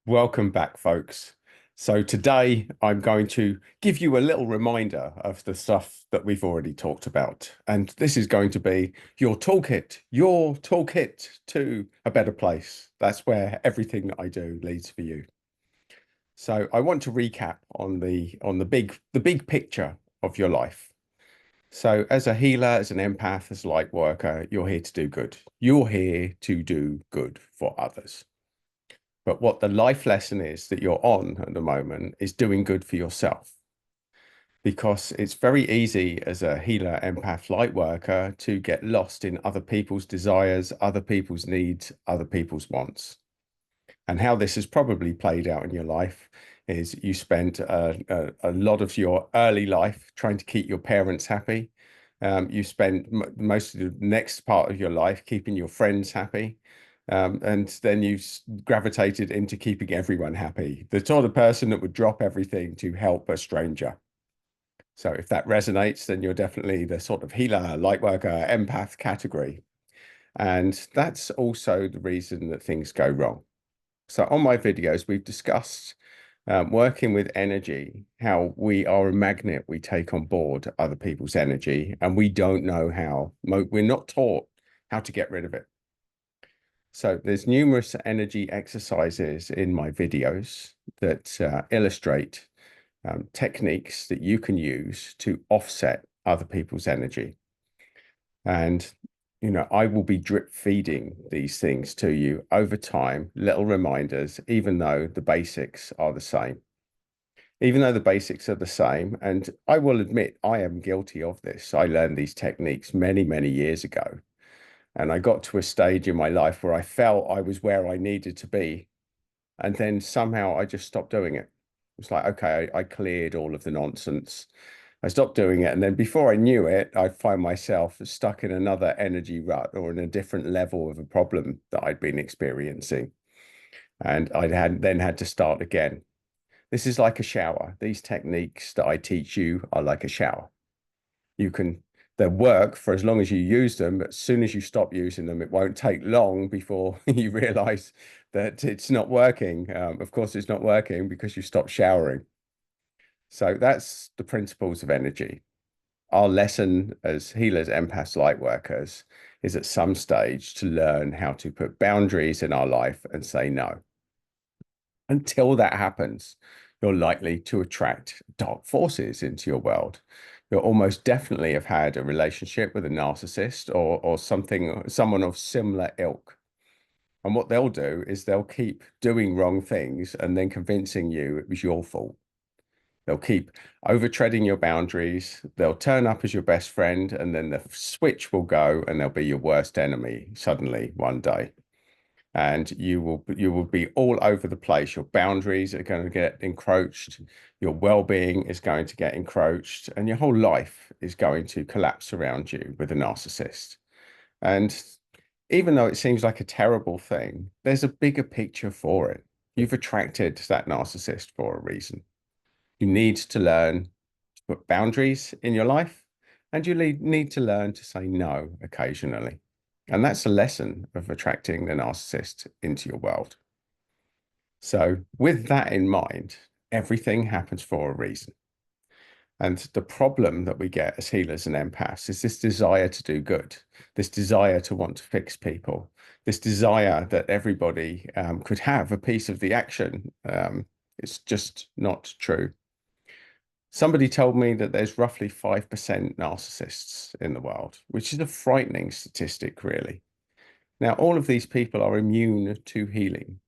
Welcome back, folks. So today I'm going to give you a little reminder of the stuff that we've already talked about. And this is going to be your toolkit to a better place. That's where everything I do leads for you. So I want to recap on the big picture of your life. So as a healer, as an empath, as a light worker, you're here to do good. You're here to do good for others. But what the life lesson is that you're on at the moment is doing good for yourself. Because it's very easy as a healer, empath, light worker to get lost in other people's desires, other people's needs, other people's wants. And how this has probably played out in your life is you spent a lot of your early life trying to keep your parents happy. You spent most of the next part of your life keeping your friends happy. And then you gravitated into keeping everyone happy. The sort of person that would drop everything to help a stranger. So if that resonates, then you're definitely the sort of healer, light worker, empath category. And that's also the reason that things go wrong. So on my videos, we've discussed working with energy, how we are a magnet, we take on board other people's energy, and we don't know how. We're not taught how to get rid of it. So there's numerous energy exercises in my videos that illustrate techniques that you can use to offset other people's energy. And, I will be drip feeding these things to you over time, little reminders, even though the basics are the same. Even though the basics are the same, and I will admit I am guilty of this. I learned these techniques many, many years ago. And I got to a stage in my life where I felt I was where I needed to be. And then somehow I just stopped doing it. It's like, okay, I cleared all of the nonsense. I stopped doing it. And then before I knew it, I'd find myself stuck in another energy rut or in a different level of a problem that I'd been experiencing. And then had to start again. This is like a shower. These techniques that I teach you are like a shower. You can They work for as long as you use them, but as soon as you stop using them, it won't take long before you realize that it's not working. Of course, it's not working because you stopped showering. So that's the principles of energy. Our lesson as healers, empaths, light workers is at some stage to learn how to put boundaries in our life and say no. Until that happens, you're likely to attract dark forces into your world. You'll almost definitely have had a relationship with a narcissist or someone of similar ilk. And what they'll do is they'll keep doing wrong things and then convincing you it was your fault. They'll keep overtreading your boundaries. They'll turn up as your best friend, and then the switch will go and they'll be your worst enemy suddenly one day. And you will be all over the place. Your boundaries are going to get encroached. Your well-being is going to get encroached, and your whole life is going to collapse around you with a narcissist. And even though it seems like a terrible thing, there's a bigger picture for it. You've attracted that narcissist for a reason. You need to learn to put boundaries in your life, and you need to learn to say no occasionally. And that's a lesson of attracting the narcissist into your world. So, with that in mind, everything happens for a reason. And the problem that we get as healers and empaths is this desire to do good, this desire to want to fix people, this desire that everybody could have a piece of the action. It's just not true. Somebody told me that there's roughly 5% narcissists in the world, which is a frightening statistic, really. Now, all of these people are immune to healing.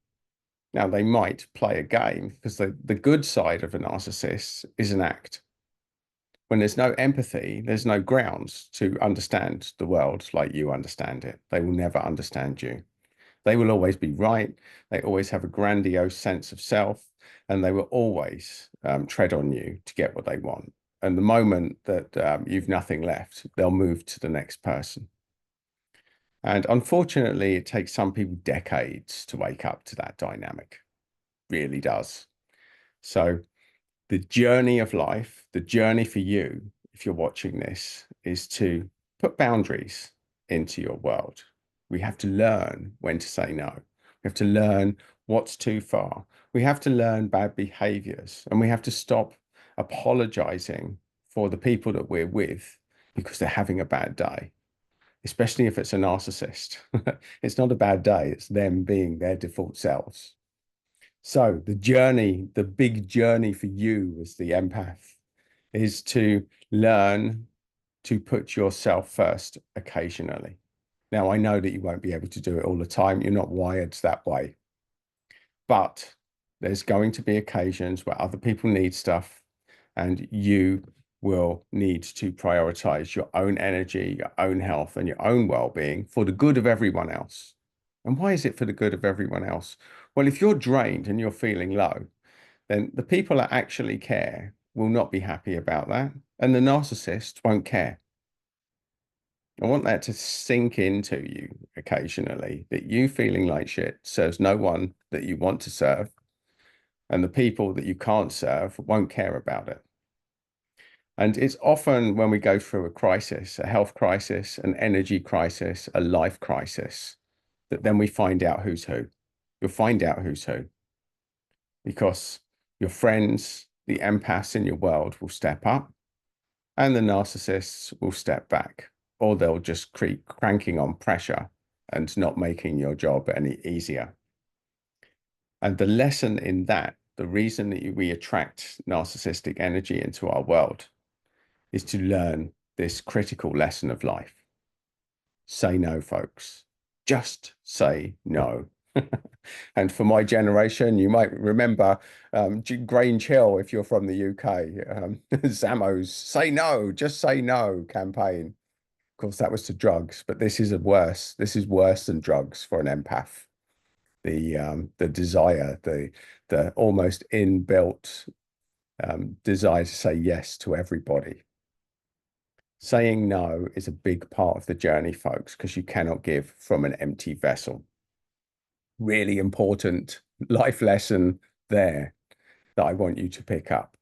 Now, they might play a game because the good side of a narcissist is an act. When there's no empathy, there's no grounds to understand the world like you understand it. They will never understand you. They will always be right. They always have a grandiose sense of self, and they will always tread on you to get what they want. And the moment that you've nothing left, they'll move to the next person. And unfortunately, it takes some people decades to wake up to that dynamic. Really does. So the journey of life, the journey for you, if you're watching this, is to put boundaries into your world. We have to learn when to say no. We have to learn what's too far. We have to learn bad behaviors, and we have to stop apologizing for the people that we're with because they're having a bad day, especially if it's a narcissist. It's not a bad day, it's them being their default selves. So the journey, the big journey for you as the empath is to learn to put yourself first occasionally. Now, I know that you won't be able to do it all the time. You're not wired that way. But there's going to be occasions where other people need stuff and you will need to prioritize your own energy, your own health, and your own well-being for the good of everyone else. And why is it for the good of everyone else? Well, if you're drained and you're feeling low, then the people that actually care will not be happy about that. And the narcissist won't care. I want that to sink into you occasionally, that you feeling like shit serves no one that you want to serve, and the people that you can't serve won't care about it. And it's often when we go through a crisis, a health crisis, an energy crisis, a life crisis, that then we find out who's who. You'll find out who's who because your friends, the empaths in your world will step up and the narcissists will step back, or they'll just keep cranking on pressure and not making your job any easier. And the lesson in that, the reason that we attract narcissistic energy into our world is to learn this critical lesson of life. Say no, folks. Just say no. And for my generation, you might remember Grange Hill, if you're from the UK, Zamo's Say No, Just Say No campaign. Of course, that was to drugs, but this is worse. This is worse than drugs for an empath. The desire, the almost inbuilt desire to say yes to everybody. Saying no is a big part of the journey, folks, because you cannot give from an empty vessel. Really important life lesson there that I want you to pick up.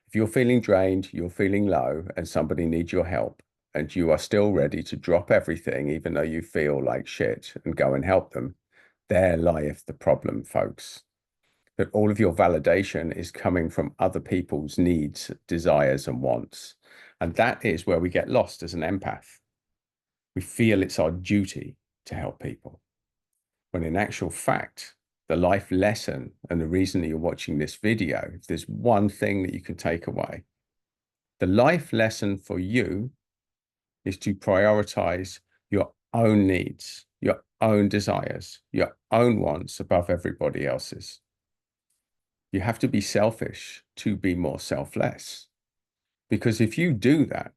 If you're feeling drained, you're feeling low, and somebody needs your help, and you are still ready to drop everything, even though you feel like shit, and go and help them, there lieth the problem, folks. That all of your validation is coming from other people's needs, desires, and wants. And that is where we get lost as an empath. We feel it's our duty to help people, when in actual fact, the life lesson and the reason that you're watching this video, if there's one thing that you can take away, the life lesson for you is to prioritize your own needs, your own desires, your own wants above everybody else's. You have to be selfish to be more selfless. Because if you do that,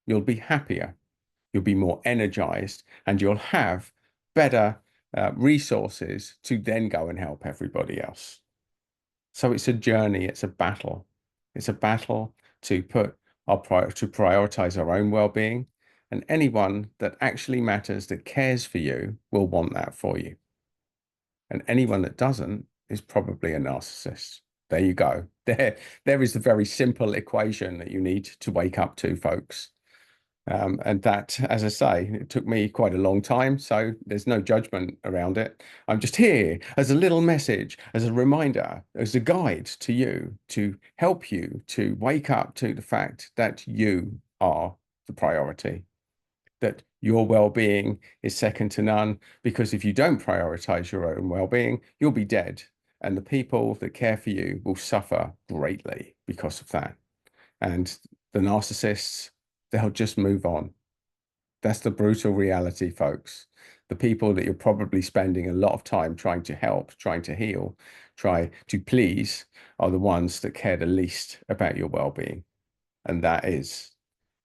you'll be happier, you'll be more energized, and you'll have better resources to then go and help everybody else. So it's a journey, it's a battle. It's a battle to prioritize our own well-being, and anyone that actually matters, that cares for you, will want that for you. And anyone that doesn't is probably a narcissist. There you go. There is the very simple equation that you need to wake up to, folks. And that, as I say, it took me quite a long time, so there's no judgment around it. I'm just here as a little message, as a reminder, as a guide to you, to help you to wake up to the fact that you are the priority, that your well-being is second to none, because if you don't prioritize your own well-being, you'll be dead. And the people that care for you will suffer greatly because of that. And the narcissists, they'll just move on. That's the brutal reality, folks. The people that you're probably spending a lot of time trying to help, trying to heal, try to please, are the ones that care the least about your well-being. And that is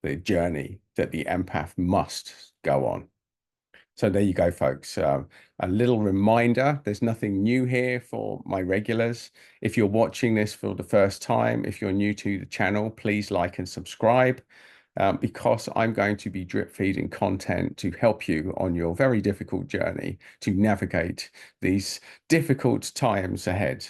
the journey that the empath must go on. So there you go, folks. A little reminder, there's nothing new here for my regulars. If you're watching this for the first time, if you're new to the channel, please like and subscribe, because I'm going to be drip feeding content to help you on your very difficult journey to navigate these difficult times ahead.